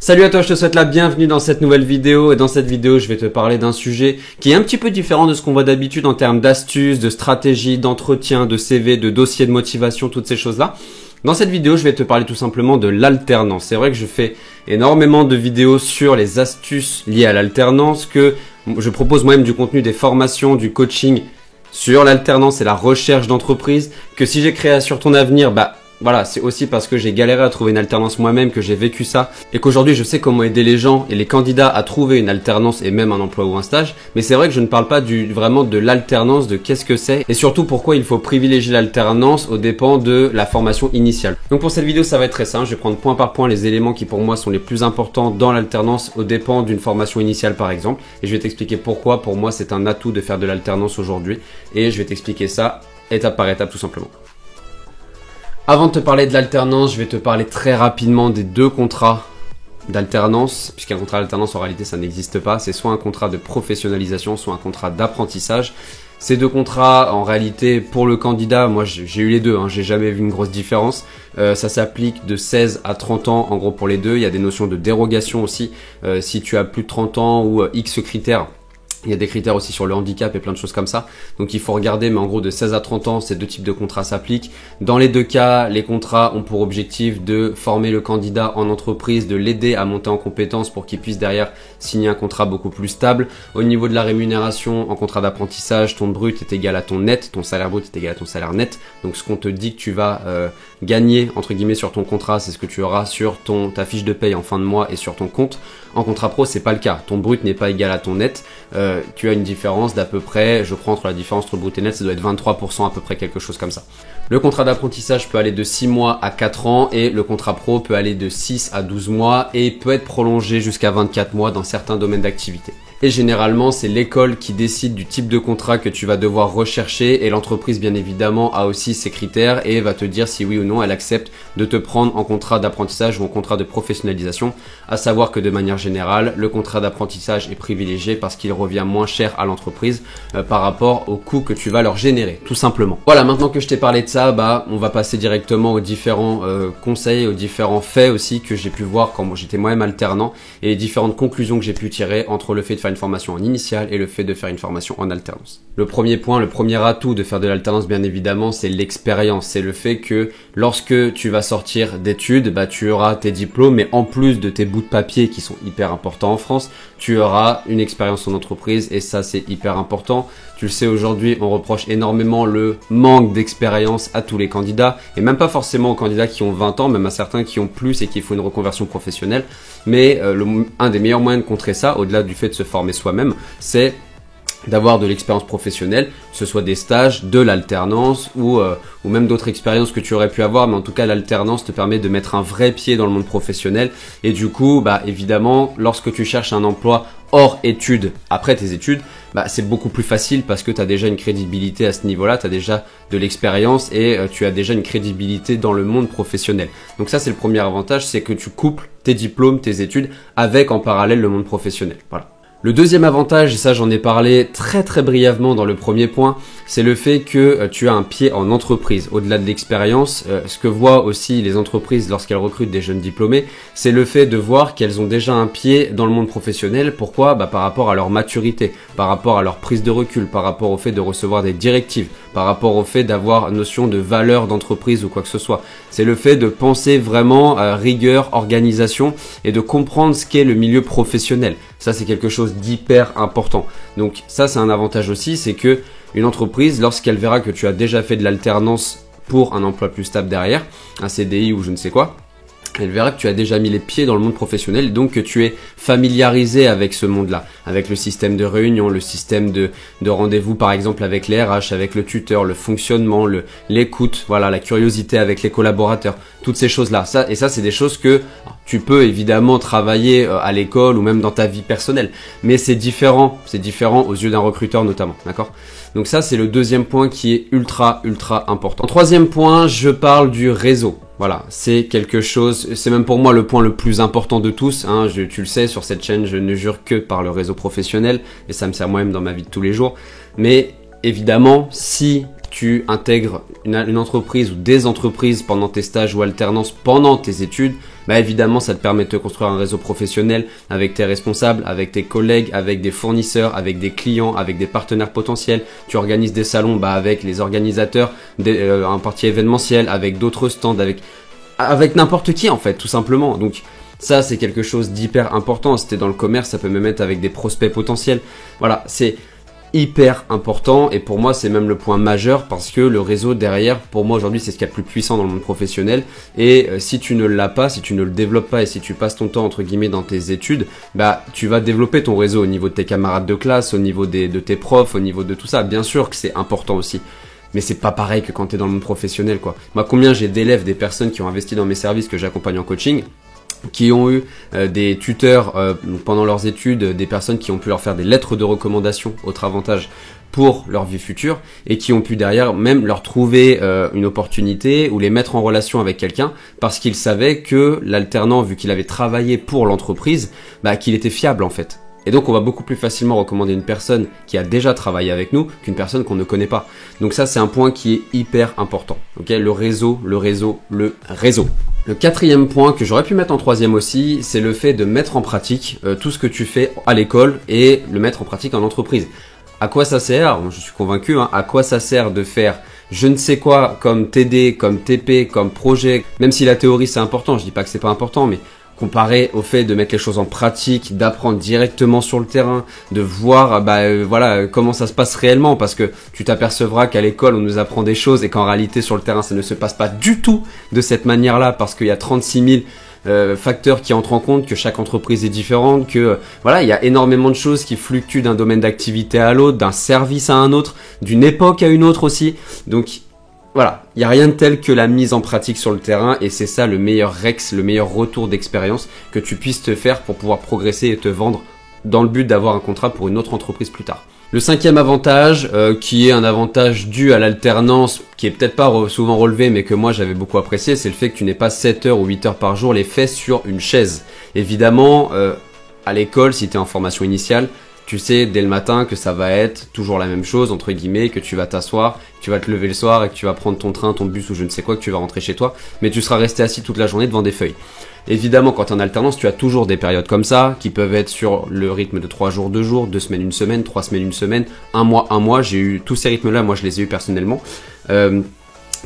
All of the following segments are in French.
Salut à toi, je te souhaite la bienvenue dans cette nouvelle vidéo et dans cette vidéo je vais te parler d'un sujet qui est un petit peu différent de ce qu'on voit d'habitude en termes d'astuces, de stratégies, d'entretien, de CV, de dossier de motivation, toutes ces choses-là. Dans cette vidéo, je vais te parler tout simplement de l'alternance. C'est vrai que je fais énormément de vidéos sur les astuces liées à l'alternance, que je propose moi-même du contenu, des formations, du coaching sur l'alternance et la recherche d'entreprise, que si j'ai créé Sur ton avenir, voilà, c'est aussi parce que j'ai galéré à trouver une alternance moi-même, que j'ai vécu ça et qu'aujourd'hui je sais comment aider les gens et les candidats à trouver une alternance et même un emploi ou un stage. Mais c'est vrai que je ne parle pas vraiment de l'alternance, de qu'est-ce que c'est et surtout pourquoi il faut privilégier l'alternance aux dépens de la formation initiale. Donc pour cette vidéo, ça va être très simple. Je vais prendre point par point les éléments qui pour moi sont les plus importants dans l'alternance aux dépens d'une formation initiale par exemple. Et je vais t'expliquer pourquoi pour moi c'est un atout de faire de l'alternance aujourd'hui. Et je vais t'expliquer ça étape par étape tout simplement. Avant de te parler de l'alternance, je vais te parler très rapidement des deux contrats d'alternance, puisqu'un contrat d'alternance en réalité ça n'existe pas, c'est soit un contrat de professionnalisation, soit un contrat d'apprentissage. Ces deux contrats, en réalité, pour le candidat, moi j'ai eu les deux, j'ai jamais vu une grosse différence. Ça s'applique de 16 à 30 ans en gros pour les deux. Il y a des notions de dérogation aussi, si tu as plus de 30 ans ou X critères. Il y a des critères aussi sur le handicap et plein de choses comme ça. Donc il faut regarder, mais en gros de 16 à 30 ans, ces deux types de contrats s'appliquent. Dans les deux cas, les contrats ont pour objectif de former le candidat en entreprise, de l'aider à monter en compétences pour qu'il puisse derrière signer un contrat beaucoup plus stable. Au niveau de la rémunération, en contrat d'apprentissage, ton brut est égal à ton net, ton salaire brut est égal à ton salaire net. Donc ce qu'on te dit que tu vas gagner entre guillemets sur ton contrat, c'est ce que tu auras sur ta fiche de paye en fin de mois et sur ton compte. En contrat pro, c'est pas le cas. Ton brut n'est pas égal à ton net. Tu as une différence d'à peu près, je crois, entre la différence entre le brut et net, ça doit être 23% à peu près, quelque chose comme ça. Le contrat d'apprentissage peut aller de 6 mois à 4 ans et le contrat pro peut aller de 6 à 12 mois et peut être prolongé jusqu'à 24 mois dans certains domaines d'activité. Et généralement, c'est l'école qui décide du type de contrat que tu vas devoir rechercher et l'entreprise, bien évidemment, a aussi ses critères et va te dire si oui ou non elle accepte de te prendre en contrat d'apprentissage ou en contrat de professionnalisation. À savoir que de manière générale, le contrat d'apprentissage est privilégié parce qu'il revient moins cher à l'entreprise par rapport au coût que tu vas leur générer, tout simplement. Voilà, maintenant que je t'ai parlé de ça, on va passer directement aux différents conseils, aux différents faits aussi que j'ai pu voir quand j'étais moi-même alternant et les différentes conclusions que j'ai pu tirer entre le fait de faire une formation en initiale et le fait de faire une formation en alternance. Le premier point, le premier atout de faire de l'alternance bien évidemment, c'est l'expérience. C'est le fait que lorsque tu vas sortir d'études, tu auras tes diplômes, mais en plus de tes bouts de papier qui sont hyper importants en France, tu auras une expérience en entreprise et ça c'est hyper important. Tu le sais, aujourd'hui on reproche énormément le manque d'expérience à tous les candidats et même pas forcément aux candidats qui ont 20 ans, même à certains qui ont plus et qui font une reconversion professionnelle. Mais un des meilleurs moyens de contrer ça, au-delà du fait de se former soi-même, c'est d'avoir de l'expérience professionnelle, que ce soit des stages, de l'alternance ou même d'autres expériences que tu aurais pu avoir, mais en tout cas l'alternance te permet de mettre un vrai pied dans le monde professionnel et du coup, évidemment, lorsque tu cherches un emploi hors études, après tes études, c'est beaucoup plus facile parce que tu as déjà une crédibilité à ce niveau-là, tu as déjà de l'expérience et tu as déjà une crédibilité dans le monde professionnel. Donc ça, c'est le premier avantage, c'est que tu couples tes diplômes, tes études avec en parallèle le monde professionnel. Voilà. Le deuxième avantage, et ça j'en ai parlé très brièvement dans le premier point, c'est le fait que tu as un pied en entreprise. Au-delà de l'expérience, ce que voient aussi les entreprises lorsqu'elles recrutent des jeunes diplômés, c'est le fait de voir qu'elles ont déjà un pied dans le monde professionnel. Pourquoi ? Par rapport à leur maturité, par rapport à leur prise de recul, par rapport au fait de recevoir des directives, par rapport au fait d'avoir notion de valeur d'entreprise ou quoi que ce soit. C'est le fait de penser vraiment à rigueur, organisation et de comprendre ce qu'est le milieu professionnel. Ça, c'est quelque chose d'hyper important. Donc ça, c'est un avantage aussi, c'est que une entreprise, lorsqu'elle verra que tu as déjà fait de l'alternance pour un emploi plus stable derrière, un CDI ou je ne sais quoi, elle verra que tu as déjà mis les pieds dans le monde professionnel, donc que tu es familiarisé avec ce monde-là, avec le système de réunion, le système de rendez-vous par exemple avec les RH, avec le tuteur, le fonctionnement, l'écoute, voilà, la curiosité avec les collaborateurs, toutes ces choses-là. Ça, c'est des choses que tu peux évidemment travailler à l'école ou même dans ta vie personnelle, mais c'est différent aux yeux d'un recruteur notamment, d'accord ? Donc ça, c'est le deuxième point qui est ultra important. Troisième point, je parle du réseau. Voilà, c'est quelque chose, c'est même pour moi le point le plus important de tous. Tu le sais, sur cette chaîne, je ne jure que par le réseau professionnel et ça me sert moi-même dans ma vie de tous les jours. Mais évidemment, si tu intègres une entreprise ou des entreprises pendant tes stages ou alternances pendant tes études, bah évidemment ça te permet de te construire un réseau professionnel avec tes responsables, avec tes collègues, avec des fournisseurs, avec des clients, avec des partenaires potentiels. Tu organises des salons avec les organisateurs, un parti événementiel, avec d'autres stands, avec n'importe qui en fait, tout simplement. Donc ça c'est quelque chose d'hyper important. Si t'es dans le commerce, ça peut même être avec des prospects potentiels. Voilà, c'est hyper important et pour moi c'est même le point majeur parce que le réseau derrière, pour moi aujourd'hui c'est ce qu'il y a de plus puissant dans le monde professionnel et si tu ne l'as pas, si tu ne le développes pas et si tu passes ton temps entre guillemets dans tes études, bah tu vas développer ton réseau au niveau de tes camarades de classe, au niveau de tes profs, au niveau de tout ça. Bien sûr que c'est important aussi. Mais c'est pas pareil que quand t'es dans le monde professionnel quoi. Moi combien j'ai d'élèves, des personnes qui ont investi dans mes services que j'accompagne en coaching, qui ont eu des tuteurs pendant leurs études, des personnes qui ont pu leur faire des lettres de recommandation, autre avantage pour leur vie future, et qui ont pu derrière même leur trouver une opportunité ou les mettre en relation avec quelqu'un parce qu'ils savaient que l'alternant, vu qu'il avait travaillé pour l'entreprise, bah, qu'il était fiable en fait. Et donc on va beaucoup plus facilement recommander une personne qui a déjà travaillé avec nous qu'une personne qu'on ne connaît pas. Donc ça c'est un point qui est hyper important. Okay, le réseau. Le quatrième point que j'aurais pu mettre en troisième aussi, c'est le fait de mettre en pratique tout ce que tu fais à l'école et le mettre en pratique en entreprise. À quoi ça sert? Je suis convaincu, à quoi ça sert de faire je ne sais quoi comme TD, comme TP, comme projet, même si la théorie c'est important, je dis pas que c'est pas important, mais comparé au fait de mettre les choses en pratique, d'apprendre directement sur le terrain, de voir voilà comment ça se passe réellement, parce que tu t'apercevras qu'à l'école on nous apprend des choses et qu'en réalité sur le terrain ça ne se passe pas du tout de cette manière-là, parce qu'il y a 36 000 facteurs qui entrent en compte, que chaque entreprise est différente, que voilà, il y a énormément de choses qui fluctuent d'un domaine d'activité à l'autre, d'un service à un autre, d'une époque à une autre aussi. Donc voilà, il n'y a rien de tel que la mise en pratique sur le terrain et c'est ça le meilleur Rex, le meilleur retour d'expérience que tu puisses te faire pour pouvoir progresser et te vendre dans le but d'avoir un contrat pour une autre entreprise plus tard. Le cinquième avantage, qui est un avantage dû à l'alternance, qui est peut-être pas souvent relevé mais que moi j'avais beaucoup apprécié, c'est le fait que tu n'aies pas 7 heures ou 8 heures par jour les fesses sur une chaise. Évidemment, à l'école, si tu es en formation initiale, tu sais dès le matin que ça va être toujours la même chose, entre guillemets, que tu vas t'asseoir, que tu vas te lever le soir et que tu vas prendre ton train, ton bus ou je ne sais quoi, que tu vas rentrer chez toi, mais tu seras resté assis toute la journée devant des feuilles. Évidemment, quand tu es en alternance, tu as toujours des périodes comme ça, qui peuvent être sur le rythme de 3 jours, 2 jours, 2 semaines, 1 semaine, 3 semaines, 1 semaine, 1 mois, 1 mois. J'ai eu tous ces rythmes-là, moi je les ai eu personnellement.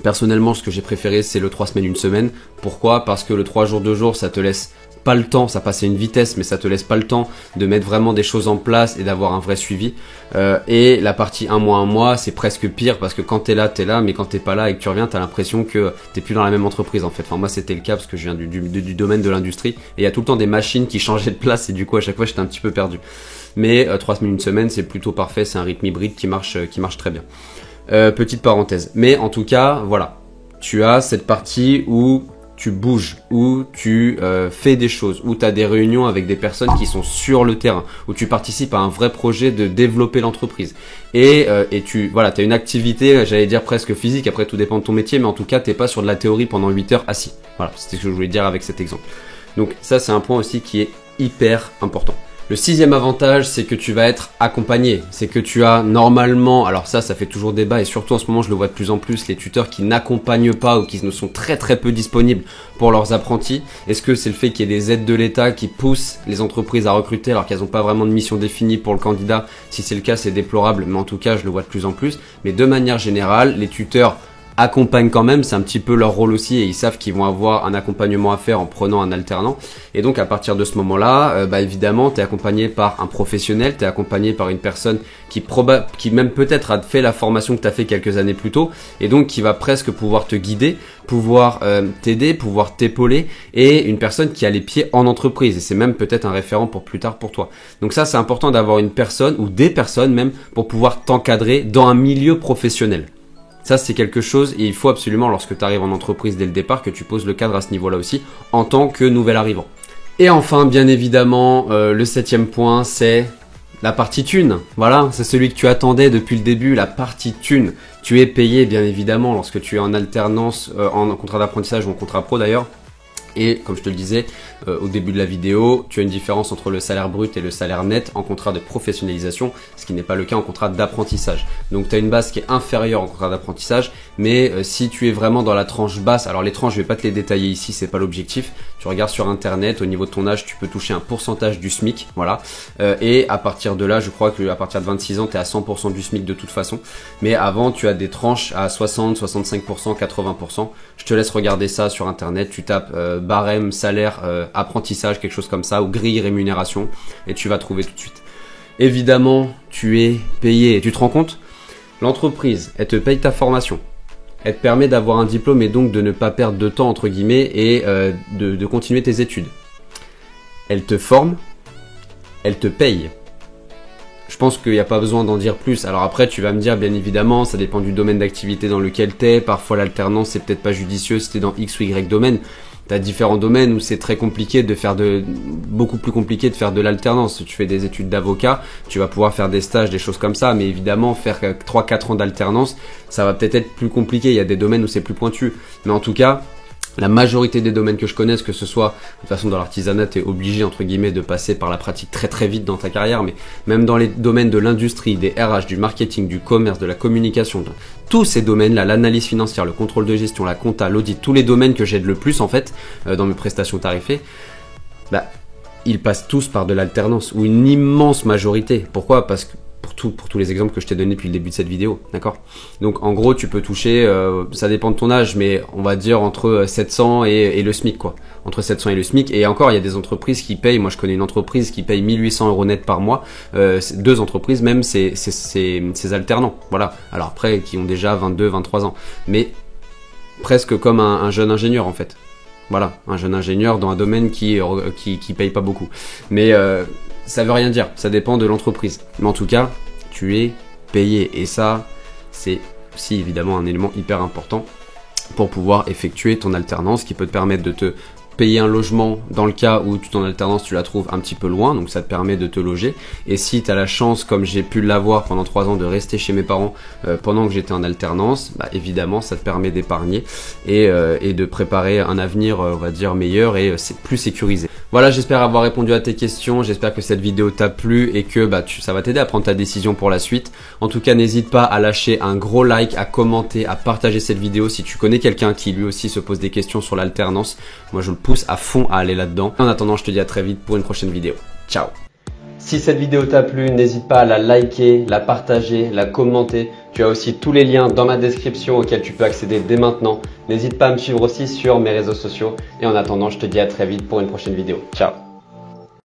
Personnellement, ce que j'ai préféré, c'est le 3 semaines, 1 semaine. Pourquoi? Parce que le 3 jours, 2 jours, ça te laisse pas le temps, ça passe à une vitesse, mais ça te laisse pas le temps de mettre vraiment des choses en place et d'avoir un vrai suivi. Et la partie 1 mois, c'est presque pire parce que quand t'es là, mais quand t'es pas là et que tu reviens, t'as l'impression que t'es plus dans la même entreprise en fait. Enfin moi c'était le cas parce que je viens du domaine de l'industrie et il y a tout le temps des machines qui changeaient de place et du coup à chaque fois j'étais un petit peu perdu. Mais 3 semaines, 1 semaine, c'est plutôt parfait, c'est un rythme hybride qui marche très bien. Petite parenthèse. Mais en tout cas, voilà, tu as cette partie où tu bouges, où tu fais des choses, où tu as des réunions avec des personnes qui sont sur le terrain, où tu participes à un vrai projet de développer l'entreprise. Et tu as une activité, j'allais dire presque physique, après tout dépend de ton métier, mais en tout cas, t'es pas sur de la théorie pendant 8 heures assis. Voilà, c'était ce que je voulais dire avec cet exemple. Donc ça, c'est un point aussi qui est hyper important. Le 6e avantage, c'est que tu vas être accompagné. C'est que tu as normalement, alors ça fait toujours débat et surtout en ce moment je le vois de plus en plus, les tuteurs qui n'accompagnent pas ou qui ne sont très peu disponibles pour leurs apprentis. Est-ce que c'est le fait qu'il y ait des aides de l'État qui poussent les entreprises à recruter alors qu'elles n'ont pas vraiment de mission définie pour le candidat? Si c'est le cas, c'est déplorable, mais en tout cas je le vois de plus en plus. Mais de manière générale, les tuteurs accompagnent quand même, c'est un petit peu leur rôle aussi et ils savent qu'ils vont avoir un accompagnement à faire en prenant un alternant. Et donc à partir de ce moment-là, évidemment, tu es accompagné par un professionnel, tu es accompagné par une personne qui même peut-être a fait la formation que tu as fait quelques années plus tôt et donc qui va presque pouvoir te guider, pouvoir t'aider, pouvoir t'épauler et une personne qui a les pieds en entreprise et c'est même peut-être un référent pour plus tard pour toi. Donc ça, c'est important d'avoir une personne ou des personnes même pour pouvoir t'encadrer dans un milieu professionnel. Ça, c'est quelque chose et il faut absolument, lorsque tu arrives en entreprise dès le départ, que tu poses le cadre à ce niveau-là aussi, en tant que nouvel arrivant. Et enfin, bien évidemment, le 7e point, c'est la partie thune. Voilà, c'est celui que tu attendais depuis le début, la partie thune. Tu es payé, bien évidemment, lorsque tu es en alternance, en contrat d'apprentissage ou en contrat pro d'ailleurs. Et comme je te le disais au début de la vidéo, tu as une différence entre le salaire brut et le salaire net en contrat de professionnalisation, ce qui n'est pas le cas en contrat d'apprentissage. Donc tu as une base qui est inférieure en contrat d'apprentissage, mais si tu es vraiment dans la tranche basse, alors les tranches je vais pas te les détailler ici, c'est pas l'objectif. Tu regardes sur internet, au niveau de ton âge, tu peux toucher un pourcentage du SMIC, voilà. Et à partir de là, je crois qu'à partir de 26 ans, tu es à 100% du SMIC de toute façon. Mais avant, tu as des tranches à 60, 65%, 80%. Je te laisse regarder ça sur internet, tu tapes barème, salaire, apprentissage, quelque chose comme ça, ou grille rémunération, et tu vas trouver tout de suite. Évidemment, tu es payé. Tu te rends compte? L'entreprise, elle te paye ta formation. Elle te permet d'avoir un diplôme et donc de ne pas perdre de temps, entre guillemets, et de continuer tes études. Elle te forme, elle te paye. Je pense qu'il n'y a pas besoin d'en dire plus. Alors après, tu vas me dire, bien évidemment, ça dépend du domaine d'activité dans lequel tu es. Parfois, l'alternance, c'est peut-être pas judicieux si tu es dans X ou Y domaine. Tu as différents domaines où c'est très compliqué de faire beaucoup plus compliqué de faire de l'alternance. Si tu fais des études d'avocat, tu vas pouvoir faire des stages, des choses comme ça. Mais évidemment, faire 3-4 ans d'alternance, ça va peut-être être plus compliqué. Il y a des domaines où c'est plus pointu. Mais en tout cas, la majorité des domaines que je connaisse, que ce soit, de toute façon dans l'artisanat, tu es obligé entre guillemets de passer par la pratique très très vite dans ta carrière, mais même dans les domaines de l'industrie, des RH, du marketing, du commerce, de la communication, tous ces domaines-là, l'analyse financière, le contrôle de gestion, la compta, l'audit, tous les domaines que j'aide le plus en fait dans mes prestations tarifées, ils passent tous par de l'alternance, ou une immense majorité. Pourquoi? Parce que pour tous les exemples que je t'ai donnés depuis le début de cette vidéo, d'accord? Donc en gros tu peux toucher, ça dépend de ton âge, mais on va dire entre 700 et le SMIC quoi, entre 700 et le SMIC. Et encore il y a des entreprises qui payent, moi je connais une entreprise qui paye 1800 € net par mois, deux entreprises même, c'est alternants, voilà. Alors après qui ont déjà 22, 23 ans, mais presque comme un jeune ingénieur en fait. Voilà, un jeune ingénieur dans un domaine qui paye pas beaucoup. Mais ça veut rien dire, ça dépend de l'entreprise. Mais en tout cas, tu es payé. Et ça, c'est aussi évidemment un élément hyper important pour pouvoir effectuer ton alternance qui peut te permettre de te payer un logement dans le cas où ton alternance tu la trouves un petit peu loin, donc ça te permet de te loger. Et si tu as la chance, comme j'ai pu l'avoir pendant 3 ans, de rester chez mes parents pendant que j'étais en alternance, évidemment ça te permet d'épargner et de préparer un avenir on va dire meilleur et c'est plus sécurisé. Voilà, j'espère avoir répondu à tes questions, j'espère que cette vidéo t'a plu et que ça va t'aider à prendre ta décision pour la suite. En tout cas, n'hésite pas à lâcher un gros like, à commenter, à partager cette vidéo si tu connais quelqu'un qui lui aussi se pose des questions sur l'alternance. Moi je le pousse à fond à aller là-dedans. En attendant, je te dis à très vite pour une prochaine vidéo. Ciao! Si cette vidéo t'a plu, n'hésite pas à la liker, la partager, la commenter. Tu as aussi tous les liens dans ma description auxquels tu peux accéder dès maintenant. N'hésite pas à me suivre aussi sur mes réseaux sociaux. Et en attendant, je te dis à très vite pour une prochaine vidéo. Ciao!